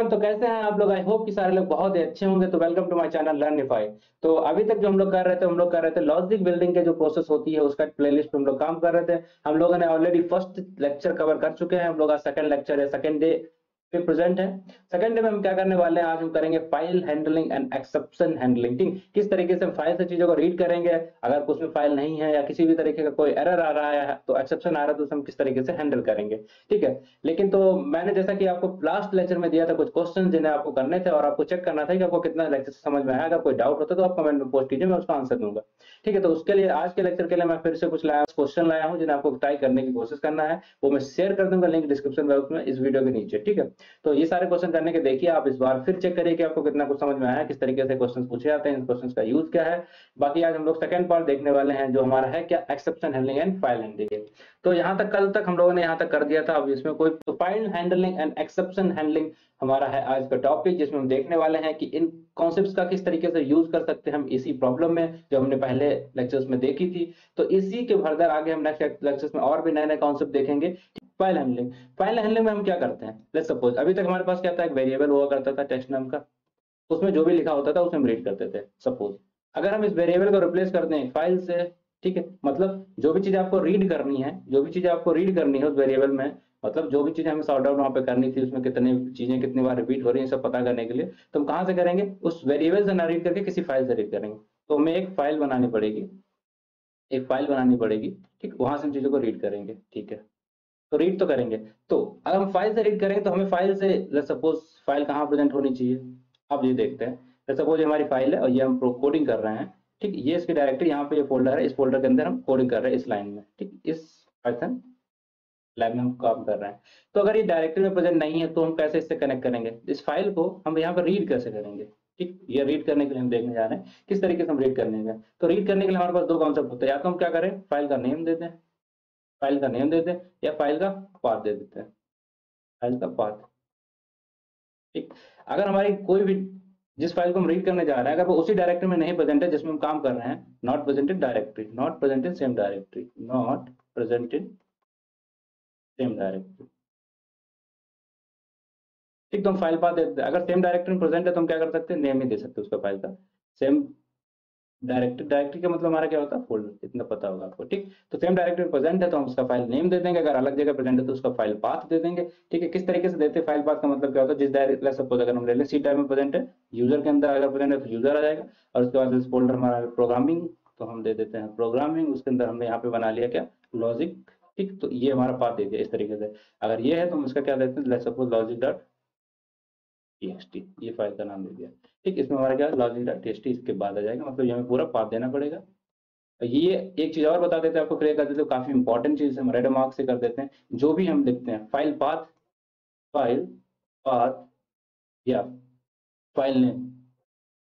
Everyone, तो कैसे हैं आप लोग? आई होप कि सारे लोग बहुत ही अच्छे होंगे। तो वेलकम टू माय चैनल लर्निफाई। तो अभी तक जो हम लोग कर रहे थे लॉजिक बिल्डिंग के जो प्रोसेस होती है उसका प्लेलिस्ट पे हम लोग काम कर रहे थे। हम लोगों ने ऑलरेडी फर्स्ट लेक्चर कवर कर चुके हैं। हम लोग आज सेकंड लेक्चर या सेकंड डे पे प्रेजेंट है। सेकंड डे में हम क्या करने वाले हैं, आज हम करेंगे file handling and exception handling. ठीक, किस तरीके से हम फाइल से चीजों को रीड करेंगे, अगर उसमें फाइल नहीं है या किसी भी तरीके का कोई एरर आ रहा है तो एक्सेप्शन आ रहा है तो उसे हम किस तरीके से हैंडल करेंगे। ठीक है, लेकिन तो मैंने जैसा कि आपको लास्ट लेक्चर में दिया था कुछ क्वेश्चन जिन्हें आपको करने थे और आपको चेक करना था कि आपको कितना लेक्चर समझ में आया। अगर कोई डाउट होता तो आप कमेंट में पोस्ट कीजिए, मैं उसका आंसर दूंगा। ठीक है, तो उसके लिए आज के लेक्चर के लिए मैं फिर से कुछ क्वेश्चन लाया हूं जिन्हें आपको ट्राई करने की कोशिश करना है। वो मैं शेयर कर दूंगा लिंक डिस्क्रिप्शन बॉक्स में इस वीडियो के नीचे। ठीक है, तो ये सारे क्वेश्चन करने के देखिए आप, इस बार फिर चेक करिए कि आपको कितना कुछ समझ में आया, किस तरीके से क्वेश्चन पूछे जाते हैं, इन क्वेश्चन का यूज क्या है। बाकी आज हम लोग सेकंड पार्ट देखने वाले हैं जो हमारा है क्या, exception handling and file handling. तो यहाँ तक कल तक हम लोगों ने यहाँ तक कर दिया था। अब इसमें कोई file handling and exception handling हमारा है आज का टॉपिक, जिसमें हम देखने वाले हैं कि इन कॉन्सेप्ट्स का किस तरीके से यूज कर सकते हैं हम इसी प्रॉब्लम में जो हमने पहले लेक्चर्स में देखी थी। तो इसी के फर्दर आगे हम नेक्स्ट लेक्चर्स में और भी नए नए कॉन्सेप्ट देखेंगे। फाइल हैंडलिंग, फाइल हैंडलिंग में हम क्या करते हैं, लेट्स सपोज अभी तक हमारे पास क्या था, एक वेरिएबल हुआ करता था टेक्स्ट नाम का, उसमें जो भी लिखा होता था उसे हम रीड करते थे। सपोज अगर हम इस वेरिएबल को रिप्लेस करते हैं फाइल से, ठीक है, मतलब जो भी चीज आपको रीड करनी है, जो भी चीज आपको रीड करनी है उस वेरिएबल में, मतलब जो भी चीजें हमें सॉर्ट आउट वहां पे करनी थी, उसमें कितनी चीजें कितनी बार रिपीट हो रही है सब पता करने के लिए, तो हम कहाँ से करेंगे, उस वेरिएबल से ना रीड करके किसी फाइल से रीड करेंगे। तो हमें एक फाइल बनानी पड़ेगी, एक फाइल बनानी पड़ेगी। ठीक, वहां से हम चीजों को रीड करेंगे। ठीक है, तो रीड तो करेंगे। तो अगर हम फाइल से रीड करेंगे तो हमें फाइल से सपोज फाइल कहाँ प्रेजेंट होनी चाहिए, अब ये देखते हैं। सपोज ये हमारी फाइल है और ये हम कोडिंग कर रहे हैं। ठीक, ये इसकी डायरेक्टरी, यहाँ पे ये फोल्डर है, इस फोल्डर के अंदर हम कोडिंग कर रहे हैं इस लाइन में। ठीक, इस पाइथन लैब में हम काम कर रहे हैं। तो अगर ये डायरेक्टरी में प्रेजेंट नहीं है तो हम कैसे इससे कनेक्ट करेंगे, इस फाइल को हम यहाँ पर रीड कैसे करेंगे। ठीक, ये रीड करने के लिए हम देखने जा रहे हैं किस तरीके से हम रीड करने का। तो रीड करने के लिए हमारे पास दो कॉन्सेप्ट होते हैं, या तो हम क्या करें, फाइल का नेम दे दें, फाइल का नेम दे दें, या फाइल का पाथ दे देते हैं, फाइल का पाथ। ठीक, अगर हमारी कोई भी जिस फाइल को हम रीड करने जा रहे हैं अगर वो उसी डायरेक्टरी में नहीं प्रेजेंट है जिसमें हम काम कर रहे हैं, not present in directory, not present in same directory, not present in same directory. ठीक, तो हम फाइल पाथ दे देते हैं। अगर सेम डायरेक्टरी में प्रेजेंट है तो हम क्या कर सकते हैं, नेम ही दे सकते हैं उसका फाइल का। सेम डायरेक्टरी, डायरेक्टरी का मतलब हमारा क्या होता है, फोल्डर, इतना पता होगा आपको। ठीक, तो सेम डायरेक्टरी में प्रेजेंट है तो हम उसका फाइल नेम दे देंगे, अगर अलग जगह प्रेजेंट है तो उसका फाइल पाथ दे देंगे। ठीक है, किस तरीके से देते हैं फाइल पाथ का मतलब क्या होता है, जिस डायरेक्टरी सपोज अगर हम ले लें सी टाइप में प्रेजेंट है, यूजर के अंदर अगर प्रेजेंट है तो यूजर आ जाएगा, और उसके बाद इस फोल्डर हमारा प्रोग्रामिंग, तो हम दे देते हैं प्रोग्रामिंग, उसके अंदर हमने यहाँ पे बना लिया क्या, लॉजिक। ठीक, तो ये हमारा पाथ दे दिया इस तरीके से। अगर ये है तो हम इसका क्या देते हैं, let's suppose logic dot TXT, ये फाइल का नाम दे दिया। ठीक, इसमें हमारा क्या लॉजिक डॉट टीएक्सटी इसके बाद आ जाएगा, मतलब ये हमें पूरा पाथ देना पड़ेगा। ये एक चीज और बता देते हैं आपको, क्लियर कर देते हैं, काफी इंपॉर्टेंट चीज हम रेड मार्क से कर देते हैं। जो भी हम लिखते हैं फाइल पाथ, फाइल पाथ या फाइल नेम,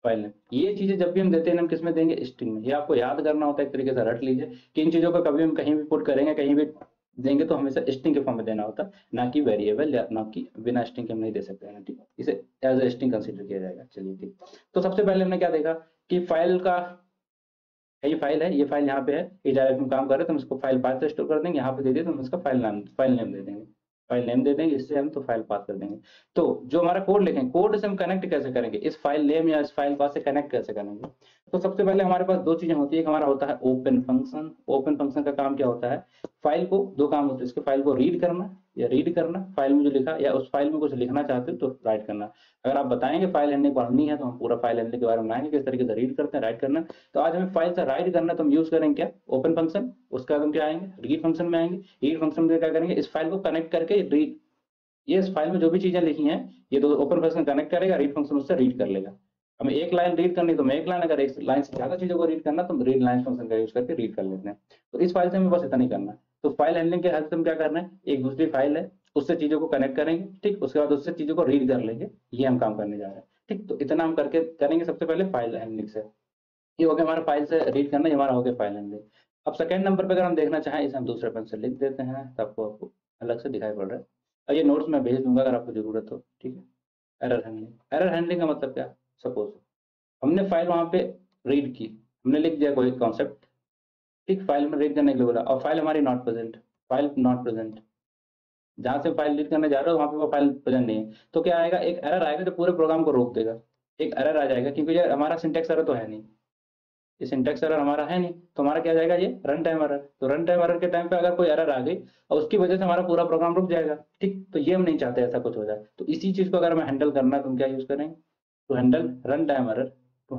फाइल नेम, ये चीजें जब भी हम देते हैं हम किस में देंगे, स्ट्रिंग में। ये आपको याद करना होता है, एक तरीके से रट लीजिए कि इन चीजों को कभी हम कहीं भी पुट करेंगे, कहीं भी देंगे तो हमेशा स्ट्रिंग के फॉर्म में देना होता है, ना कि वेरिएबल, या ना कि बिना स्ट्रिंग के हम नहीं दे सकते हैं। ठीक, इसे एज ए स्ट्रिंग कंसीडर किया जाएगा। चलिए ठीक, तो सबसे पहले हमने क्या देखा कि फाइल का, ये फाइल है, ये फाइल यहाँ पे है, ये डायरेक्ट में काम कर रहे हैं तो हम इसको फाइल पाथ से स्टोर कर देंगे, यहाँ पे दे दिए तो हम इसका फाइल नेम दे देंगे, फाइल नेम दे देंगे, इससे हम तो फाइल पाथ कर देंगे। तो जो हमारा कोड लिखेंगे, कोड से हम कनेक्ट कैसे करेंगे, इस फाइल नेम या इस फाइल पाथ से कनेक्ट कैसे करेंगे। तो सबसे पहले हमारे पास दो चीजें होती है, एक हमारा होता है ओपन फंक्शन। ओपन फंक्शन का काम क्या होता है, फाइल को, दो काम होते हैं इसके, फाइल को रीड करना या रीड करना, फाइल में जो लिखा, या उस फाइल में कुछ लिखना चाहते हो तो राइट करना। अगर आप बताएंगे फाइल हैंडलिंग पढ़नी है तो हम पूरा फाइल हैंडलिंग के बारे में बनाएंगे, किस तरीके से रीड करते हैं, राइट करना। तो आज हमें फाइल से राइट करना तो हम यूज करेंगे क्या, ओपन फंक्शन। उसका हम क्या आएंगे, रीड फंक्शन में आएंगे। रीड फंक्शन में क्या करेंगे, इस फाइल को कनेक्ट करके रीड, ये इस फाइल में जो भी चीजें लिखी हैं ये दो ओपन फंक्शन कनेक्ट करेगा, रीड फंक्शन उससे रीड कर लेगा। हमें एक लाइन रीड करनी तो मैं एक लाइन, अगर एक लाइन से ज्यादा चीजों को रीड करना तो हम रीड लाइन फंक्शन का यूज करके रीड कर लेते हैं। तो इस फाइल से हमें बस इतना नहीं करना। तो फाइल हैंडलिंग के हेल्प से हम क्या करना है, एक दूसरी फाइल है उससे चीजों को कनेक्ट करेंगे। ठीक, उसके बाद उससे चीजों को रीड कर लेंगे, ये हम काम करने जा रहे हैं। ठीक, तो इतना हम करके करेंगे सबसे पहले फाइल हैंडलिंग से। ये हो गया हमारा फाइल से रीड करना, ये हमारा हो गया फाइल हैंडलिंग। अब सेकंड नंबर पे अगर हम देखना चाहें, इसे हम दूसरे पेन से लिख देते हैं तो आपको अलग से दिखाई पड़ रहा है, और ये नोट्स में भेज दूंगा अगर आपको जरूरत हो। ठीक है, एरर हैंडलिंग, एरर हैंडलिंग का मतलब क्या, सपोज हमने फाइल वहां पे रीड की, हमने लिख दिया कोई कॉन्सेप्ट, ठीक, फाइल में रीड करने के लिए बोला और फाइल हमारी not present, file not present. जहां से फाइल रीड करने जा रहे हो वहां पे वो फाइल प्रेजेंट नहीं है, तो क्या आएगा, एक एरर आएगा जो पूरे प्रोग्राम को रोक देगा। एक एरर आ जाएगा, क्योंकि ये हमारा सिंटेक्स एरर तो है नहीं, ये सिंटेक्स एरर हमारा है नहीं, तो हमारा क्या जाएगा, ये रन टाइम एरर। तो रन टाइम एरर के टाइम पे अगर कोई एरर आ गई और उसकी वजह से हमारा पूरा प्रोग्राम रुक जाएगा, ठीक। तो ये हम नहीं चाहते ऐसा कुछ हो जाए, तो इसी चीज को अगर हमें हैंडल करना है तो हम क्या यूज करेंगे, to handle run time error, to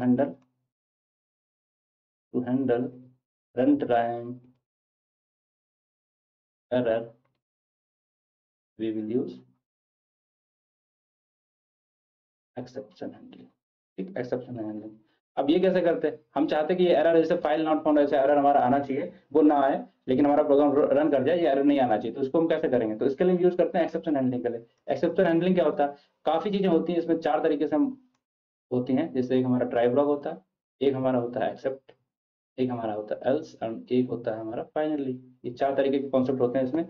handle run time error we will use exception handling, ठीक, एक्सेप्शन हैंडलिंग। अब ये कैसे करते हैं, हम चाहते हैं कि ये एरर जैसे फाइल नॉट फाउंड, ऐसे एरर हमारा आना चाहिए, वो ना आए, लेकिन हमारा प्रोग्राम रन कर जाए, ये एरर नहीं आना चाहिए, तो इसको हम कैसे करेंगे, तो इसके लिए यूज करते हैं एक्सेप्शन हैंडलिंग के लिए। एक्सेप्शन हैंडलिंग क्या होता है, काफी चीजें होती हैं इसमें, 4 तरीके से हम होती हैं, जैसे एक हमारा ट्राई ब्लॉक होता है, एक हमारा होता है एक्सेप्ट, एक हमारा होता है एल्स, और एक होता है हमारा फाइनली। ये 4 तरीके के कॉन्सेप्ट होते हैं इसमें,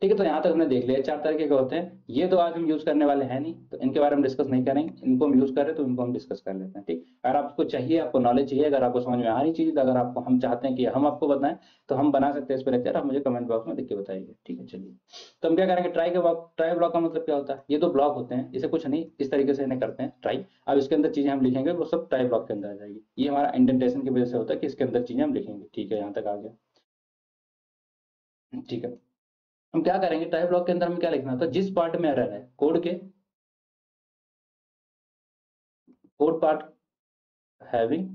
ठीक है। तो यहाँ तक हमने देख लिया 4 तरीके के होते हैं, ये तो आज हम यूज करने वाले हैं नहीं, तो इनके बारे में डिस्कस नहीं करेंगे, इनको हम यूज करें तो इनको हम डिस्कस कर लेते हैं, ठीक। अगर आपको चाहिए, आपको नॉलेज चाहिए, अगर आपको समझ में आ रही चीज, अगर आपको हम चाहते हैं कि हम आपको बताएं, तो हम बना सकते हैं इस पर लेक्चर, आप मुझे कमेंट बॉक्स में लिख के बताइए, ठीक है। चलिए, तो हम क्या करेंगे, ट्राई ब्लॉक का मतलब क्या होता है, ये 2 ब्लॉक होते हैं, इसे कुछ नहीं, इस तरीके से इन्हें करते हैं ट्राई। अब इसके अंदर चीजें हम लिखेंगे वो सब ट्राई ब्लॉक के अंदर आ जाएगी, ये हमारा इंडेंटेशन की वजह से होता है कि इसके अंदर चीजें हम लिखेंगे, ठीक है, यहाँ तक आ गया, ठीक है। हम क्या करेंगे, टाइप ब्लॉक के अंदर हमें क्या लिखना होता है, जिस पार्ट में एरर है कोड के, कोड पार्ट हैविंग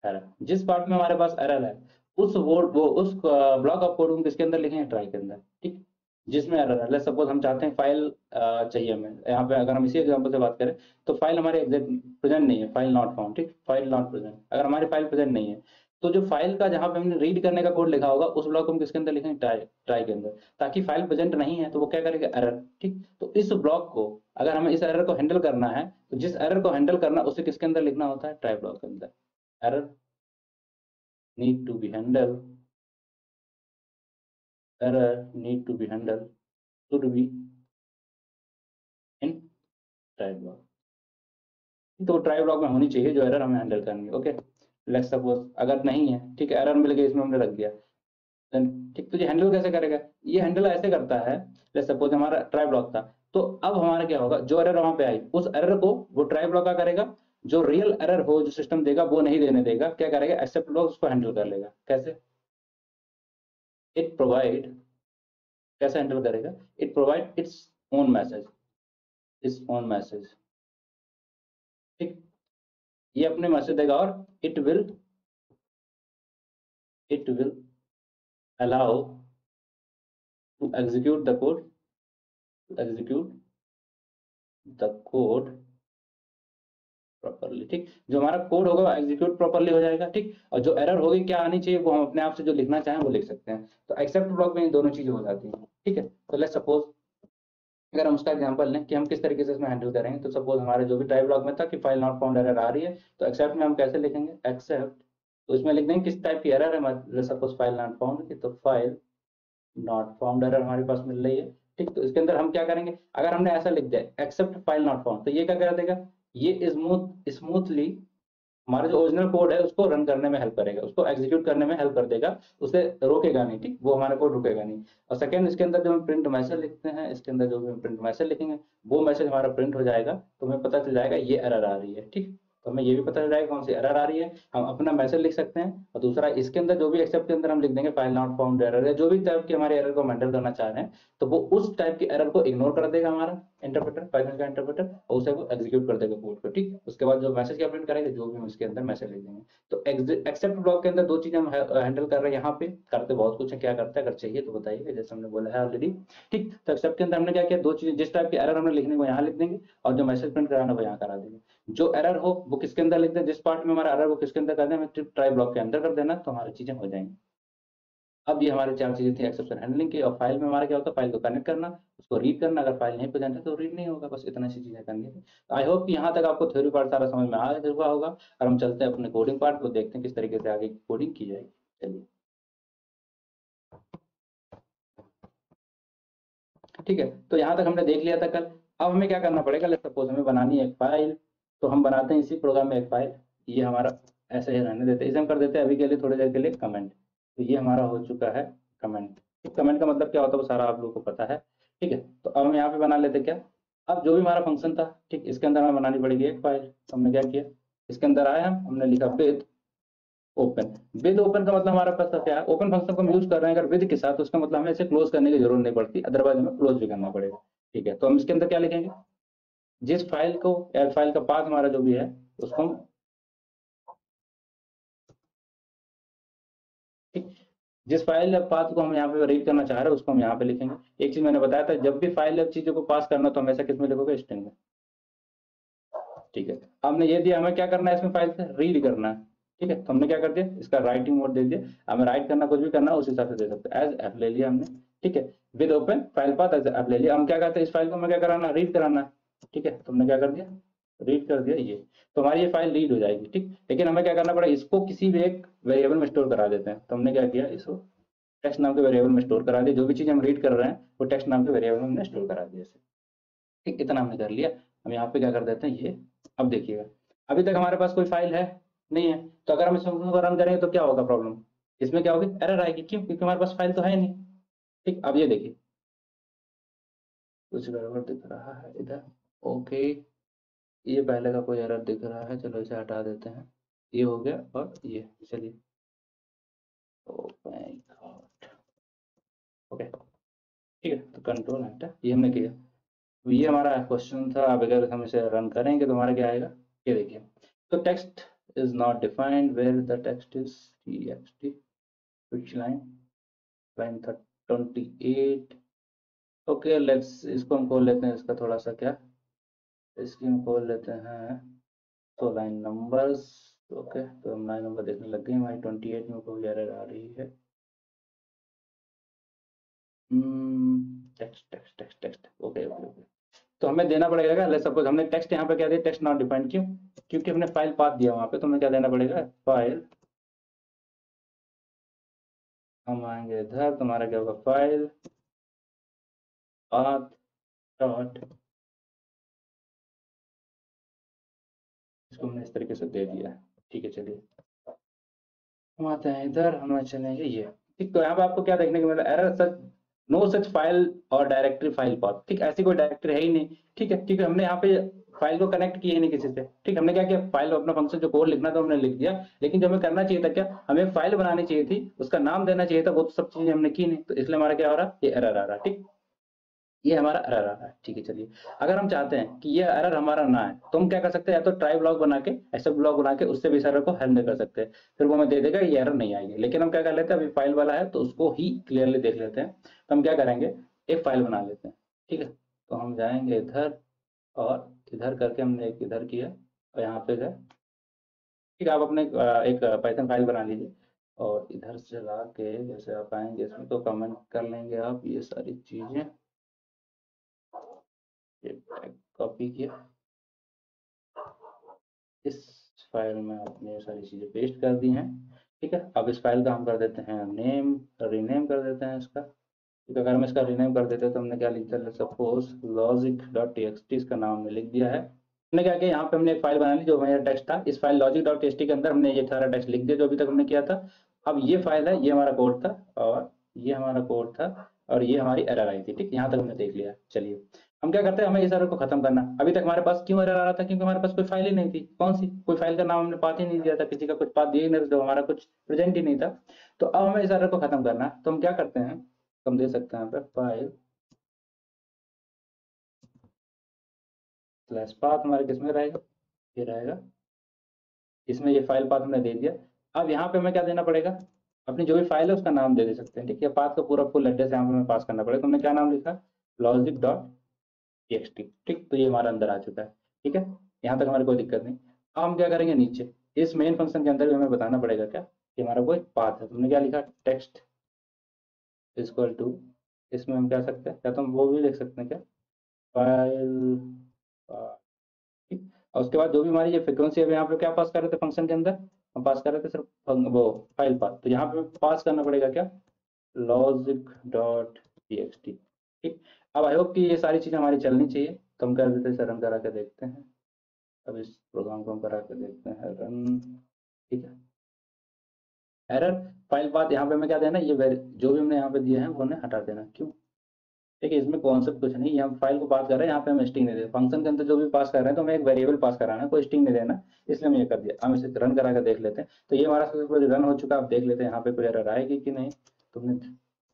एरर, जिस पार्ट में हमारे पास एरर है, उस वर्ड वो उस ब्लॉक ऑफ कोड हम किसके अंदर लिखेंगे, ट्राई के अंदर, ठीक। जिसमें एरर है, लेट्स सपोज हम चाहते हैं फाइल चाहिए हमें, यहाँ पे अगर हम इसी एग्जांपल से बात करें, तो फाइल हमारे एग्जैक्ट प्रेजेंट नहीं है, फाइल नॉट फाउंड, ठीक, फाइल नॉट प्रेजेंट, अगर हमारी फाइल प्रेजेंट नहीं है, तो जो फाइल का जहां पे हमने रीड करने का कोड लिखा होगा, उस ब्लॉक को हम किसके अंदर लिखेंगे, ट्राई के अंदर, ताकि फाइल प्रेजेंट नहीं है तो वो क्या करेगा, एरर, ठीक। तो इस ब्लॉक को, अगर हमें इस एरर को हैंडल करना है, तो जिस एरर को हैंडल करना उसे किसके अंदर लिखना होता है, ट्राई ब्लॉक के अंदर। error need to be handled, error need to be handled, should be in try block, तो ट्राई ब्लॉक में होनी चाहिए जो एरर हमें हैंडल करनी है, ओके। लेट्स सपोज अगर नहीं है, ठीक है, एरर मिल गया, इसमें हमने रख दिया, देन ठीक, तो ये हैंडल कैसे करेगा, ये हैंडल ऐसे करता है, लेट्स सपोज हमारा ट्राई ब्लॉक था, तो अब हमारा क्या होगा, जो एरर वहां पे आई, उस एरर को वो ट्राई ब्लॉक का करेगा, जो रियल एरर हो जो सिस्टम देगा वो नहीं देने देगा, क्या करेगा, एक्सेप्ट ब्लॉक उसको हैंडल कर लेगा, कैसे, इट प्रोवाइड, कैसे हैंडल करेगा, it provide its own message, its own message, ठीक, ये अपने मैसेज देगा, और it will allow to execute the code, to execute the code properly, ठीक, जो हमारा कोड होगा एग्जीक्यूट प्रॉपरली हो जाएगा, ठीक, और जो एरर होगी क्या आनी चाहिए वो हम अपने आप से जो लिखना चाहें वो लिख सकते हैं, तो एक्सेप्ट ब्लॉक में ये दोनों चीजें हो जाती हैं, ठीक है। तो लेट्स सपोज अगर हम उसका एग्जांपल लें कि हम किस तरीके से इसमें हैंडल करेंगे, तो सपोज हमारे जो भी टाइप ब्लॉक में था कि फाइल नॉट फाउंड एरर आ रही है, तो एक्सेप्ट में हम कैसे लिखेंगे, एक्सेप्ट, तो इसमें लिख देंगे किस टाइप की एरर है, मतलब सपोज फाइल नॉट फाउंड की, तो फाइल नॉट फाउंड एरर हमारे पास मिल रही है, ठीक। तो इसके अंदर हम क्या करेंगे, अगर हमने ऐसा लिख दिया एक्सेप्ट फाइल नॉट फाउंड, तो ये क्या कर देगा, ये स्मूथली हमारा जो ओरिजिनल कोड है उसको रन करने में हेल्प करेगा, उसको एग्जीक्यूट करने में हेल्प कर देगा, उसे रोकेगा नहीं, ठीक, वो हमारा कोड रुकेगा नहीं। और सेकंड, इसके अंदर जो हम प्रिंट मैसेज लिखते हैं, इसके अंदर जो भी हम प्रिंट मैसेज लिखेंगे वो मैसेज हमारा प्रिंट हो जाएगा, तो हमें पता चल जाएगा ये एरर आ रही है, ठीक। तो हमें ये भी पता चल जाएगा कौन सी एरर आ रही है, हम अपना मैसेज लिख सकते हैं, और दूसरा इसके अंदर जो भी एक्सेप्ट के अंदर हम लिख देंगे फाइल नॉट फाउंड एरर, या जो भी टाइप की हमारे एरर को हैंडल करना चाह रहे हैं, तो वो उस टाइप की एरर को इग्नोर कर देगा हमारा इंटरप्रेटर, पाइथन का इंटरप्रेटर, और उसे वो एग्जीक्यूट कर देगा कोड को, ठीक। उसके बाद जो मैसेज क्या प्रिंट करेगा, जो भी हम इसके अंदर मैसेज लिख देंगे। तो एक्सेप्ट ब्लॉक के अंदर 2 चीजें हम हैंडल कर रहे हैं, यहाँ पे करते बहुत कुछ है, क्या करते हैं अगर चाहिए तो बताइएगा, जैसे हमने बोला है ऑलरेडी, ठीक। तो एक्सेप्ट के अंदर हमने क्या किया, 2 चीजें, जिस टाइप की एरर हमने लिखने को यहाँ लिख देंगे, और जो मैसेज प्रिंट कराना वो यहाँ करा देंगे, जो एरर हो वो किसके अंदर लिख दें, जिस पार्ट में हमारा एरर वो किसके अंदर कर दें, हमें ट्राई ब्लॉक के अंदर कर देना, तो हमारी चीजें हो जाएंगी। अब ये हमारे 4 चीजें थी एक्सेप्शन हैंडलिंग की, और फाइल में हमारा क्या होता है, फाइल को कनेक्ट करना, उसको रीड करना, अगर फाइल नहीं प्रेजेंट है तो रीड नहीं होगा, बस इतना सी चीजें करनी है। तो आई होप कि यहाँ तक आपको थ्योरी पार्ट सारा समझ में आ चुका होगा, और हम चलते हैं अपने कोडिंग पार्ट को, देखते हैं किस तरीके से आगे कोडिंग की जाएगी। चलिए, ठीक है, तो यहाँ तक हमने देख लिया था कल। अब हमें क्या करना पड़ेगा, लेट्स सपोज हमें बनानी है एक फाइल, तो हम बनाते हैं इसी प्रोग्राम में एक फाइल, ये हमारा ऐसे ही रहने देते हैं, इसे हम कर देते हैं अभी के लिए थोड़ी देर के लिए कमेंट। तो ये हमारा हो चुका है कमेंट। कमेंट का मतलब क्या होता है वो सारा आप लोगों को पता है, ठीक है। तो अब हम यहाँ पे बना लेते क्या, अब जो भी हमारा फंक्शन था, ठीक, इसके अंदर हमें बनानी पड़ेगी एक फाइल। तो हमने क्या किया, इसके अंदर आए हमने लिखा विद ओपन। विद ओपन का मतलब हमारे पास क्या है, ओपन फंक्शन को हम यूज कर रहे हैं अगर विद के साथ, तो उसका मतलब हमें इसे क्लोज करने की जरूरत नहीं पड़ती, अदरवाइज हमें क्लोज भी करना पड़ेगा। ठीक है, तो हम इसके अंदर क्या लिखेंगे, जिस फाइल को या फाइल का पाथ हमारा जो भी है उसको हम, ठीक, जिस फाइल या पाथ को हम यहाँ पे रीड करना चाह रहे हैं उसको हम यहाँ पे लिखेंगे। एक चीज मैंने बताया था, जब भी फाइल या चीजों को पास करना तो हमेशा किस में लिखोगे, स्ट्रिंग में। ठीक है, हमने ये दिया, हमें क्या करना है इसमें फाइल से रीड करना है। ठीक है, तो हमने क्या कर दिया, इसका राइटिंग मोड दे दिया, हमें राइट करना कुछ भी करना उस हिसाब से दे सकते हैं। एज एफ ले लिया हमने। ठीक है, with open file path as F ले लिया। हम क्या करते हैं, इस फाइल को हमें क्या कराना, रीड कराना है। ठीक है, तो हमने क्या कर दिया, रीड कर दिया ये, तो हमारी ये फाइल रीड हो जाएगी। ठीक, लेकिन हमें क्या करना पड़ेगा, इसको किसी भी एक वेरिएबल में स्टोर करा देते हैं। तो हमने क्या किया, इसको टेक्स्ट नाम के वेरिएबल में स्टोर करा दिया। जो भी चीज हम रीड कर रहे हैं वो टेक्स्ट नाम के वेरिएबल में हमने स्टोर करा दिया इसे। ठीक, इतना हमने कर लिया। हम यहाँ पे क्या कर देते हैं ये, अब देखिएगा, अभी तक हमारे पास कोई फाइल है नहीं है, तो अगर हम इस फंक्शन को रन करेंगे तो क्या होगा प्रॉब्लम, इसमें क्या होगी, एरर आएगी। क्यों, क्योंकि हमारे पास फाइल तो है नहीं। ठीक, अब ये देखिए कुछ गड़बड़ दिख रहा है इधर। ओके, ये पहले का कोई एरर दिख रहा है, चलो इसे हटा देते हैं। ये हो गया, और ये चलिए, ओ माय गॉड। ओके, ठीक है, तो कंट्रोल एंटर ये हमने किया। तो ये हमारा क्वेश्चन था। अब अगर हम इसे रन करेंगे तो हमारा क्या आएगा, ये देखिए, तो text is not defined where the text is txt, which line, line 28। Okay, let's इसको हम खोल लेते हैं, इसका थोड़ा सा क्या, इसकी हम खोल लेते हैं, तो लाइन नंबर्स। ओके, तो हम लाइन नंबर देखने लग गए, हमारी 28 में कोई एरर आ रही है। Text text text text, okay okay okay. तो हमें देना पड़ेगा, लेट्स सपोज हमने टेक्स्ट यहाँ पे क्या दिया, टेक्स्ट नॉट डिफाइंड। क्यों, क्योंकि हमने फाइल पाथ दिया वहां पे, तो हमें क्या देना पड़ेगा, फाइल। हम आएंगे इधर, तुम्हारा क्या होगा, फाइल पाथ डॉट, इसको हमने इस तरीके से दे दिया। ठीक है, चलिए हम आते हैं इधर, हमें चलेंगे ये। ठीक, तो यहाँ पे आपको क्या देखने को मिला, एरर सच, नो सच फाइल और डायरेक्टरी फाइल पाथ। ठीक, ऐसी कोई डायरेक्टरी है ही नहीं। ठीक है, क्योंकि हमने यहाँ पे फाइल को कनेक्ट किया ही नहीं किसी से। ठीक, हमने क्या किया, फाइल अपना फंक्शन जो कोड लिखना था हमने लिख दिया, लेकिन जो हमें करना चाहिए था क्या, हमें फाइल बनानी चाहिए थी, उसका नाम देना चाहिए था, वो तो सब चीजें हमने की नहीं, तो इसलिए हमारा क्या हो रहा है, ये एरर आ रहा है। ठीक, ये हमारा एरर आ रहा है। ठीक है, चलिए अगर हम चाहते हैं कि ये एरर हमारा ना है, तो हम क्या कर सकते हैं, या तो ट्राई ब्लॉक बना के, ऐसा ब्लॉक बना के उससे भी इस एरर को हैंडल कर सकते हैं, फिर वो हमें दे देगा, ये एरर नहीं आएगी। लेकिन हम क्या कर लेते हैं, अभी फाइल वाला है तो उसको ही क्लियरली देख लेते हैं। तो हम क्या करेंगे, एक फाइल बना लेते हैं। ठीक है, तो हम जाएंगे इधर, और इधर करके हमने एक इधर किया, और यहाँ पे गए। ठीक है, आप अपने एक पाइथन फाइल बना लीजिए, और इधर से ला के जैसे आप आएंगे इसमें, तो कमेंट कर लेंगे आप ये सारी चीजें। कॉपी किया, इस फाइल में आपने ये सारी चीज़ें पेस्ट कर दी हैं। ठीक है, अब इस फाइल का हम कर देते हैं नेम, रीनेम कर देते हैं इसका। ठीक है, अगर हम इसका रीनेम कर देते हैं तो हमने क्या लिखा है, सपोज लॉजिक डॉट टी इसका नाम हमने लिख दिया है। हमने क्या किया, यहाँ पे हमने एक फाइल बना ली जो हमारा टेक्स्ट था, इस फाइल लॉजिक डॉट टी के अंदर हमने ये सारा टेक्स्ट लिख दिया जो अभी तक हमने किया था। अब ये फाइल है, ये हमारा कोड था, और ये हमारा कोड था, और ये हमारी एरर आई थी। ठीक, यहाँ तक हमने देख लिया। चलिए हम क्या करते हैं, हमें इस एरर को खत्म करना। अभी तक हमारे पास क्यों एरर आ रहा था, क्योंकि हमारे पास कोई फाइल ही नहीं थी। कौन सी, कोई फाइल का नाम हमने पाथ ही नहीं दिया था, किसी का कुछ पाथ दिया ही नहीं था, तो हमारा कुछ प्रेजेंट ही नहीं था। तो अब हमें इस एरर को खत्म करना है, तो हम क्या करते हैं, हम दे सकते हैं यहाँ पे फाइल स्लैश पाथ, हमारे किसमें रहेगा, ये रहेगा, इसमें ये फाइल पाथ हमने दे दिया। अब यहाँ पे हमें क्या देना पड़ेगा, अपनी जो भी फाइल है उसका नाम दे सकते हैं। ठीक है, पाथ का पूरा फुल एड्रेस यहाँ पे हमें पास करना पड़ेगा। तो हमने क्या नाम लिखा, लॉजिक डॉट टीएक्सटी। ठीक, तो ये हमारा अंदर आ चुका है। ठीक है, यहाँ तक हमारी कोई दिक्कत नहीं। अब हम क्या करेंगे, नीचे इस मेन फंक्शन के अंदर भी हमें बताना पड़ेगा क्या, कि हमारा कोई पाथ है। तुमने क्या लिखा, टेक्स्ट इक्वल टू, इसमें हम क्या सकते हैं, या तो हम वो भी लिख सकते हैं क्या, फाइल, ठीक, और उसके बाद जो भी हमारी ये फ्रिक्वेंसी है, यहाँ पे क्या पास कर रहे थे फंक्शन के अंदर, हम पास कर रहे थे सिर्फ वो फाइल पाथ। तो यहाँ पे पास करना पड़ेगा क्या, लॉजिक डॉट टीएक्सटी। ठीक, अब आई होप कि ये सारी चीज़ें हमारी चलनी चाहिए। तो हम कर देते हैं, रन करा के देखते हैं। अब इस प्रोग्राम को हम करा के देखते हैं रन। ठीक है, एरर फाइल पाथ, यहाँ पे हमें क्या देना, ये जो भी हमने यहाँ पे दिए हैं वो हमें हटा देना। क्यों, ठीक है, इसमें कॉन्सेप्ट कुछ नहीं, हम फाइल को पास कर रहे हैं, यहाँ पे हम स्ट्रिंग नहीं दे, फंक्शन के अंदर जो भी पास कर रहे हैं तो हमें एक वेरिएबल पास कराना है, कोई स्ट्रिंग नहीं देना, इसलिए हमने ये कर दिया। हम इसे रन करा कर देख लेते हैं। तो ये हमारा सक्सेसफुल रन हो चुका है। आप देख लेते हैं यहाँ पे कोई एरर आएगी कि नहीं। तुमने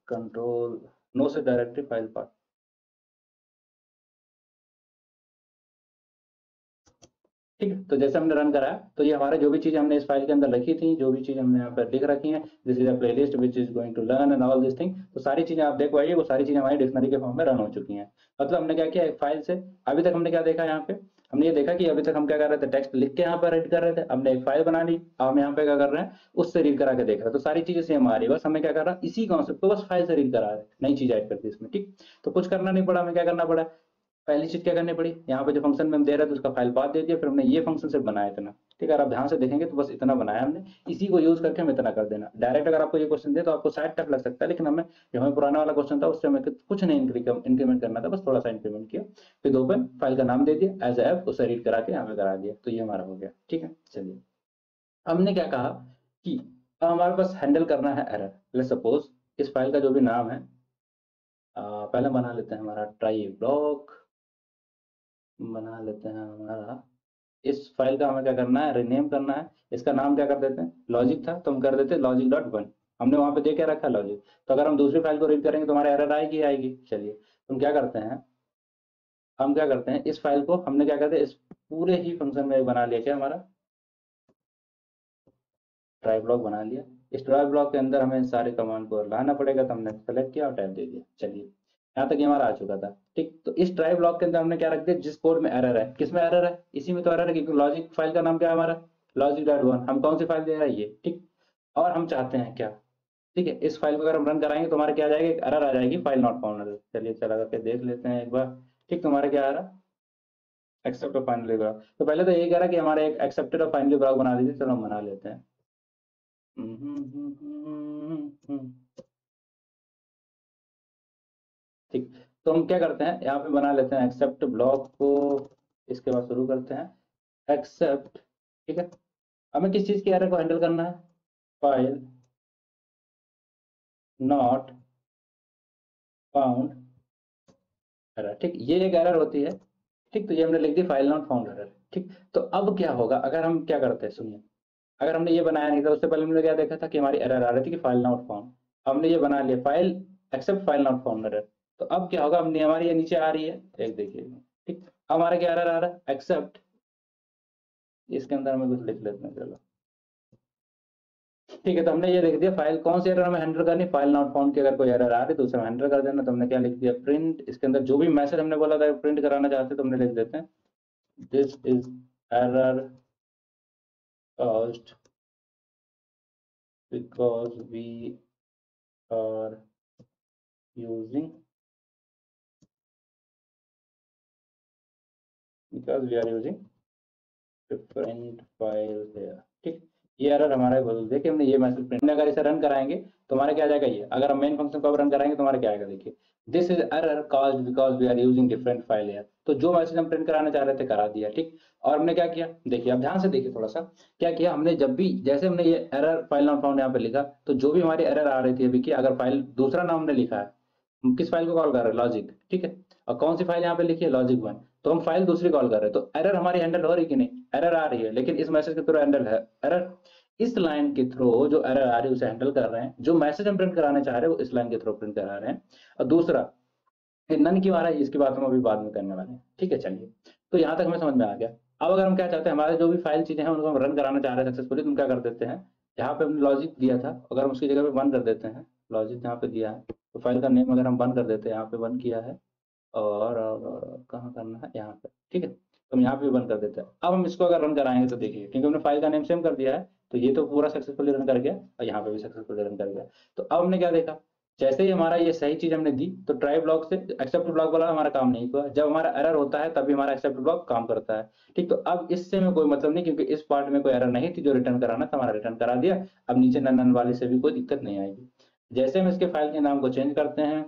कंट्रोल नो से डायरेक्टली फाइल पाथ, ठीक है। तो जैसे हमने रन कराया तो ये हमारे जो भी चीज़ हमने इस फाइल के अंदर रखी थी, जो भी चीज़ हमने यहाँ पर लिख रखी हैं, this is a playlist which is going to learn and all this thing, तो सारी चीज़ें आप देख पाइए वो सारी चीज़ें हमारी डिक्शनरी के फॉर्म में रन हो चुकी हैं। मतलब हमने क्या किया, एक फाइल से अभी तक हमने क्या देखा यहाँ पे, हमने ये देखा कि अभी तक हम क्या कर रहे थे, टेक्स्ट लिख के यहाँ पर रीड कर रहे थे, हमने एक फाइल बना ली, अब हम यहाँ पे क्या कर रहे हैं, उससे रीड करा के देख रहे हैं। तो सारी चीजें सेम आ रही है, बस हमें क्या कर रहा है, इसी कॉन्सेप्ट को बस फाइल से रीड करा रहे हैं, नई चीज ऐड कर दी इसमें, ठीक। तो कुछ करना नहीं पड़ा, हमें क्या करना पड़ा, पहली चीज क्या करनी पड़ी, यहाँ पे जो फंक्शन में हम दे रहे थे उसका फाइल पाथ दे दिया, फिर हमने ये फंक्शन सिर्फ बनाया इतना, ठीक है। अगर आप ध्यान से देखेंगे तो बस इतना बनाया हमने, इसी को यूज करके हम इतना कर देना। डायरेक्ट अगर आपको ये क्वेश्चन दे तो आपको शायद टफ लग सकता है, लेकिन हमें जो हमें पुराना वाला क्वेश्चन था उससे हमें कुछ नहीं इंक्रीमेंट करना था, बस थोड़ा सा इंक्रीमेंट किया, फिर दो पे फाइल का नाम दे दिया, एज ऐप उसे रीड करा के यहाँ पे करा दिया, तो ये हमारा हो गया, ठीक है। चलिए हमने क्या कहा कि हमारे पास हैंडल करना है एरर। लेट्स सपोज इस फाइल का जो भी नाम है, पहले बना लेते हैं हमारा ट्राई ब्लॉक, बना लेते हैं हमारा, इस फाइल का हमें क्या करना है, रिनेम करना है। इसका नाम क्या कर देते हैं, लॉजिक था तो हम कर देते हैं लॉजिक डॉट वन, हमने वहां पे दे के रखा लॉजिक। तो अगर हम दूसरी फाइल को रीड करेंगे तो हमारे एरर आएगी आएगी। चलिए हम क्या करते हैं, हम क्या करते हैं, इस फाइल को हमने क्या करते हैं, इस पूरे ही फंक्शन में बना लिया, क्या हमारा ट्राई ब्लॉक बना लिया। इस ट्राई ब्लॉक के अंदर हमें सारे कमांड को लाना पड़ेगा, तो हमने सेलेक्ट किया और टाइप दे दिया। चलिए यहाँ तक ये हमारा आ चुका था, ठीक। तो इस ट्राई ब्लॉक के अंदर हमने क्या रख दिया, जिस कोड में एरर है, किसमें एरर है, इसी में तो एरर है, क्योंकि लॉजिक फाइल का नाम क्या है हमारा, लॉजिक डॉट वन। हम कौन सी फाइल दे रहे हैं, ये, ठीक। और हम चाहते हैं क्या, ठीक है, इस फाइल को अगर हम रन कराएंगे तो हमारे क्या आ जाएगा, एक एरर आ जाएगी, फाइल नॉट फाउंड। चलिए चला करके देख लेते हैं एक बार, ठीक। तुम्हारा क्या आ रहा, एक्सेप्ट फाइनली ब्लॉक। तो पहले तो यही कह रहा कि हमारे एक एक्सेप्टेड और फाइनली ब्लॉक बना दीजिए, चलो हम बना लेते हैं। ठीक। तो हम क्या करते हैं, यहाँ पे बना लेते हैं एक्सेप्ट ब्लॉक को, इसके बाद शुरू करते हैं एक्सेप्ट, ठीक है। हमें किस चीज के एरर को हैंडल करना है, फाइल नॉट फाउंड एरर, ठीक। ये एक एरर होती है, ठीक। तो ये हमने लिख दी फाइल नॉट फाउंड एरर, ठीक। तो अब क्या होगा, अगर हम क्या करते हैं, सुनिए, अगर हमने ये बनाया नहीं था, उससे पहले हमने क्या देखा था कि हमारी एरर आ रही थी कि फाइल नॉट फाउंड, हमने ये बना लिया file except file not found error. तो अब क्या होगा, हमने हमारी ये नीचे आ रही है, एक देखिए, ठीक। हमारा क्या एरर आ रहा है, एक्सेप्ट, इसके अंदर हमें कुछ लिख लेते हैं, चलो ठीक है। तो हमने ये लिख दिया फाइल, कौन सी एरर हमें हैंडल करनी, फाइल नॉट फाउंड की अगर कोई एरर आ रही तो उसे हैंडल कर देना। तो हमने क्या लिख दिया, प्रिंट, इसके अंदर जो भी मैसेज हमने बोला था प्रिंट कराना चाहते तो हमने लिख देते हैं this is error caused because we are using different files here, ठीक। ये एरर हमारा बदल दे कि हमने ये मैसेज प्रिंट, अगर इसे रन कराएंगे तो हमारा क्या आ जाएगा, ये अगर हम मेन फंक्शन को रन कराएंगे तो हमारा क्या आएगा, देखिए this is error caused because we are using different file here. तो जो मैसेज हम प्रिंट कराना चाह रहे थे करा दिया, ठीक। और हमने क्या किया, देखिए अब ध्यान से देखिए थोड़ा सा, क्या किया हमने, जब भी जैसे हमने ये एरर फाइल नॉट फाउंड यहाँ पे लिखा, तो जो भी हमारी एरर आ रही थी अभी की, अगर फाइल दूसरा नाम हमने लिखा है, हम किस फाइल को कॉल कर रहे हैं, लॉजिक, ठीक है। और कौन सी फाइल यहाँ पे लिखी है, लॉजिक वन, तो हम फाइल दूसरी कॉल कर रहे हैं, तो एरर हमारी हैंडल हो रही कि नहीं, एरर आ रही है, लेकिन इस मैसेज के थ्रू हैंडल है एरर, इस लाइन के थ्रू जो एरर आ रही है उसे हैंडल कर रहे हैं, जो मैसेज हम प्रिंट कराने चाह रहे हैं वो इस लाइन के थ्रू प्रिंट करा रहे हैं। और दूसरा नन क्यों आ रहा है, इसकी बात हम अभी बाद में करने वाले हैं, ठीक है। चलिए तो यहाँ तक हमें समझ में आ गया। अब अगर हम क्या चाहते हैं, हमारे जो भी फाइल चीजें हैं उनको हम रन कराना चाह रहे हैं सक्सेसफुली, तो हम क्या कर देते हैं, यहाँ पे हमने लॉजिक दिया था, अगर हम उसकी जगह पे वन कर देते हैं, लॉजिक यहाँ पे दिया है तो फाइल का नेम अगर हम वन कर देते हैं, यहाँ पे वन किया है, और कहाँ करना है, यहाँ पे, ठीक है। तो हम यहाँ पे बंद कर देते हैं। अब हम इसको अगर रन कराएंगे तो देखिए, क्योंकि हमने फाइल का नेम सेम कर दिया है, तो ये तो पूरा सक्सेसफुली रन कर गया और यहाँ पे भी सक्सेसफुली रन कर गया। तो अब हमने क्या देखा, जैसे ही हमारा ये सही चीज हमने दी तो ट्राई ब्लॉक से एक्सेप्ट ब्लॉक वाला हमारा काम नहीं हुआ, जब हमारा एरर होता है तभी हमारा एक्सेप्ट ब्लॉक काम करता है, ठीक। तो अब इससे में कोई मतलब नहीं, क्योंकि इस पार्ट में कोई एरर नहीं थी जो रिटर्न कराना था, हमारा रिटर्न करा दिया। अब नीचे नन वाली से भी कोई दिक्कत नहीं आएगी। जैसे हम इसके फाइल के नाम को चेंज करते हैं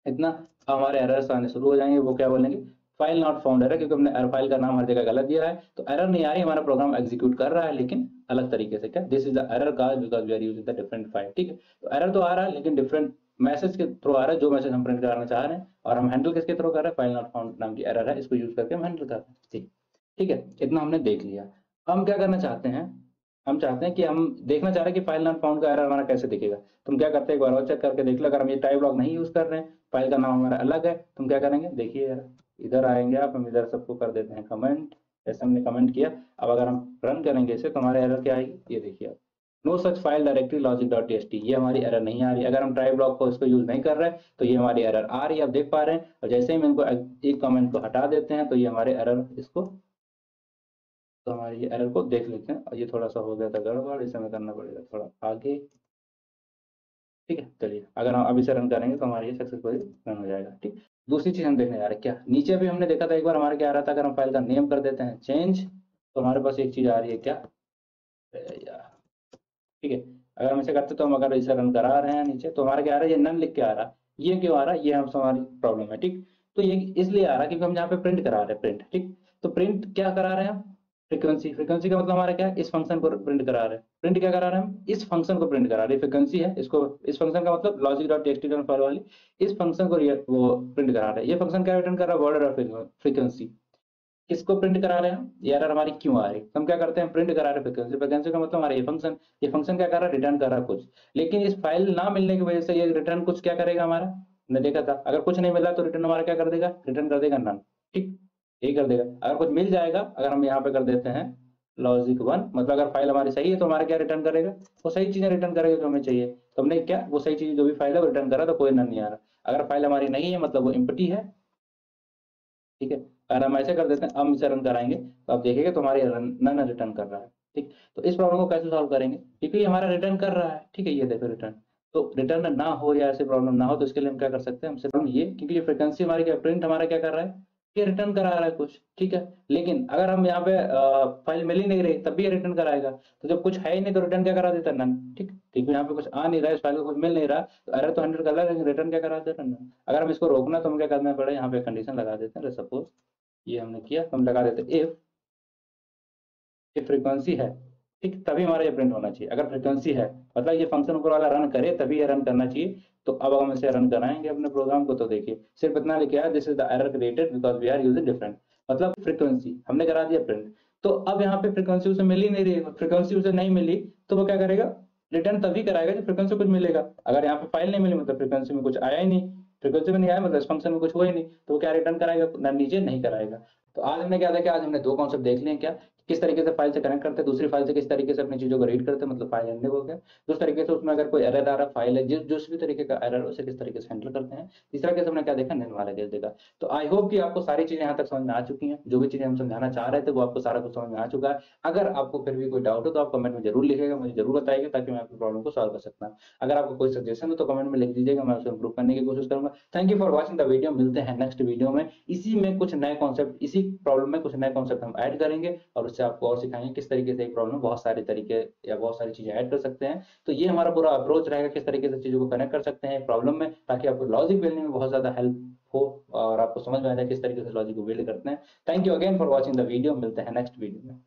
इतना, हमारे एरर्स आने शुरू हो जाएंगे, वो क्या बोलेंगे, फाइल नॉट फाउंड एरर, क्योंकि हमने फाइल का नाम हर जगह गलत दिया है, तो एरर नहीं आ रही, हमारा प्रोग्राम एग्जीक्यूट कर रहा है लेकिन अलग तरीके से, क्या, this is the error caused because we are using the different file, ठीक है। तो एरर तो आ रहा है लेकिन डिफरेंट मैसेज के थ्रू आ रहा है, जो मैसेज हम प्रिंट कराना चाह रहे हैं, और हम हैंडल किसके थ्रू कर रहे हैं, फाइल नॉट फाउंड नाम की एरर है, इसको यूज करके हम हैंडल कर रहे हैं। ठीक है, इतना हमने देख लिया। हम क्या करना चाहते हैं, हम चाहते हैं कि हम देखना चाह रहे हैं कि फाइल नॉट फाउंड का एरर हमारा कैसे दिखेगा। तुम क्या करते हैं, एक बार और चेक करके देख लो। अगर हम ये टाइप लॉग नहीं यूज कर रहे हैं, फाइल का नाम हमारा अलग है, तुम क्या करेंगे, देखिए यार, इधर आएंगे आप, हम इधर सबको कर देते हैं कमेंट, जैसे हमने कमेंट किया। अब अगर हम रन करेंगे इसे तो हमारे एरर क्या आएगी, ये देखिए आप, नो सच फाइल डायरेक्टरी लॉजिक.txt, ये हमारी एरर नहीं आ रही। अगर हम ट्राई ब्लॉक को इसको यूज नहीं कर रहे हैं तो ये हमारी एरर आ रही है, आप देख पा रहे हैं। और जैसे ही हम इनको एक कमेंट को हटा देते हैं तो ये हमारे एरर इसको, तो हमारे ये एरर को देख लेते हैं। और ये थोड़ा सा हो गया था गड़बड़, इसे हमें करना पड़ेगा थोड़ा आगे। ठीक है, चलिए अगर हम अब इसे रन करेंगे तो हमारी ये सक्सेसफुली रन हो जाएगा। ठीक, दूसरी चीज हम देखने जा रहे हैं, क्या नीचे भी हमने देखा था एक बार, हमारे क्या आ रहा था, अगर हम फाइल का नेम कर देते हैं चेंज, तो हमारे पास एक चीज आ रही है क्या, ठीक है। अगर हम इसे करते तो हम अगर इसे रन करा रहे हैं नीचे, तो हमारा क्या आ रहा है, ये नन लिख के आ रहा है। ये क्यों आ रहा है, ये हम हमारी प्रॉब्लम है। ठीक, तो ये इसलिए आ रहा है क्योंकि हम यहाँ पे प्रिंट करा रहे हैं, प्रिंट। ठीक, तो प्रिंट क्या करा रहे हैं हम, फ्रीक्वेंसी। फ्रीक्वेंसी का मतलब हमारा क्या है, इस फंक्शन को प्रिंट करा रहे हैं। प्रिंट क्या करा रहे हैं हम, इस फंक्शन को प्रिंट करा रहे हैं, फ्रीक्वेंसी है इसको, इस फंक्शन का मतलब लॉजिक.txt फाइल वाली, इस फंक्शन को वो प्रिंट करा रहे हैं। ये फंक्शन क्या रिटर्न कर रहा है, वर्ड ऑफ फ्रीक्वेंसी। किसको प्रिंट करा रहे हैं हम, ये एरर हमारी क्यों आ रही है, हम क्या करते हैं, प्रिंट करा रहे हैं फ्रीक्वेंसी। फ्रीक्वेंसी का मतलब हमारा ये फंक्शन क्या कर रहा है, रिटर्न कर रहा है कुछ। लेकिन इस फाइल ना मिलने की वजह से ये रिटर्न कुछ क्या करेगा हमारा, हमने देखा था, अगर कुछ नहीं मिला तो रिटर्न हमारा क्या कर देगा, रिटर्न कर देगा नन। ठीक, यही कर देगा। अगर कुछ मिल जाएगा, अगर हम यहाँ पे कर देते हैं लॉजिक 1, मतलब अगर फाइल हमारी सही है तो हमारा क्या रिटर्न करेगा, वो सही चीजें रिटर्न करेगा जो हमें चाहिए। तो हमने क्या, वो सही चीज जो भी फाइल है वो रिटर्न करा, तो कोई नन नहीं आ रहा। अगर फाइल हमारी नहीं है मतलब वो एम्प्टी है। ठीक है, अगर हम ऐसे कर देते हैं, हम इसे रन कराएंगे तो आप देखेंगे तो हमारी नन रिटर्न कर रहा है। ठीक, तो इस प्रॉब्लम को कैसे सॉल्व करेंगे, क्योंकि हमारा रिटर्न कर रहा है। ठीक है, ये देखो रिटर्न, तो रिटर्न ना हो या ऐसे प्रॉब्लम ना हो तो इसके लिए हम क्या कर सकते हैं, हम सिर्फ ये, क्योंकि ये फ्रीक्वेंसी हमारी क्या, प्रिंट हमारा क्या कर रहा है, ये रिटर्न करा रहा है कुछ। ठीक है, लेकिन अगर हम यहाँ पे फाइल मिल ही नहीं रही तब भी ये रिटर्न कराएगा। तो जब कुछ है ही नहीं तो रिटर्न क्या करा देता है, नन। ठीक, ठीक, यहाँ पे कुछ आ नहीं रहा है, इस फाइल को कुछ मिल नहीं रहा, तो एरर तो 100 कर रहा है, लेकिन रिटर्न क्या करा देता है, नन। अगर हम इसको रोकना तो हम क्या करना पड़ेगा, यहाँ पे कंडीशन लगा देते हैं। सपोज ये हमने किया, हम लगा देते इफ फ्रीक्वेंसी है, ठीक, तभी हमारा ये प्रिंट होना चाहिए। अगर फ्रीक्वेंसी है मतलब ये फंक्शन ऊपर वाला रन करे तभी ये रन करना चाहिए। तो अब हम इसे रन कराएंगे अपने प्रोग्राम को, तो देखिए सिर्फ इतना लिखे है, this is the error created because we are using different, मतलब फ्रीक्वेंसी हमने करा दिया प्रिंट। तो अब यहाँ पे फ्रीक्वेंसी उसे मिल ही नहीं रही है, फ्रीक्वेंसी उसे नहीं मिली तो वो क्या करेगा, रिटर्न तभी कराएगा जब फ्रीक्वेंसी कुछ मिलेगा। अगर यहाँ पे फाइल नहीं मिली मतलब फ्रीक्वेंसी में कुछ आया ही नहीं, फ्रीक्वेंसी में नहीं आया मतलब इस फंक्शन में कुछ हुआ ही नहीं, तो वो क्या रिटर्न कराएगा, नीचे नहीं कराएगा। तो आज हमने क्या देखा, आज हमने दो कॉन्सेप्ट देख लिए, क्या, किस तरीके से फाइल से कनेक्ट करते हैं, दूसरी फाइल से किस तरीके से अपनी चीजों को रीड करते हैं, मतलब फाइल हैंडलिंग हो गया। दूसरे तरीके से उसमें अगर कोई एरर आ रहा फाइल है, जिस भी तरीके का एरर उसे किस तरीके से हैंडल करते हैं। तीसरा केस हमने क्या देखा, नन वाला केस देखा। तो आई होप कि आपको सारी चीजें यहाँ तक समझ में आ चुकी हैं, जो भी चीजें हम समझाना चाह रहे थे वो आपको सारा कुछ समझ में आ चुका है। अगर आपको फिर भी कोई डाउट हो तो आप कमेंट में जरूर लिखेगा, मुझे जरूर बताइएगा, ताकि मैं आपकी प्रॉब्लम को सॉल्व कर सकता हूँ। अगर आपको कोई सजेशन हो तो कमेंट में लिख दीजिएगा, मैं उसे इंप्रूव करने की कोशिश करूंगा। Thank you for watching the video, मिलते हैं नेक्स्ट वीडियो में। इसी में कुछ नए कॉन्सेप्ट, इसी प्रॉब्लम में कुछ नए कॉन्सेप्ट हम ऐड करेंगे और उससे आपको और सिखाएंगे किस तरीके से एक प्रॉब्लम में बहुत सारे तरीके या बहुत सारी चीजें ऐड कर सकते हैं। तो ये हमारा पूरा अप्रोच रहेगा, किस तरीके से चीजों को कनेक्ट कर सकते हैं प्रॉब्लम में, ताकि आपको लॉजिक बिल्डिंग में बहुत ज्यादा हेल्प हो और आपको समझ में आ जाए किस तरीके से लॉजिक को बिल्ड करते हैं। Thank you again for watching the video, मिलते हैं नेक्स्ट वीडियो में।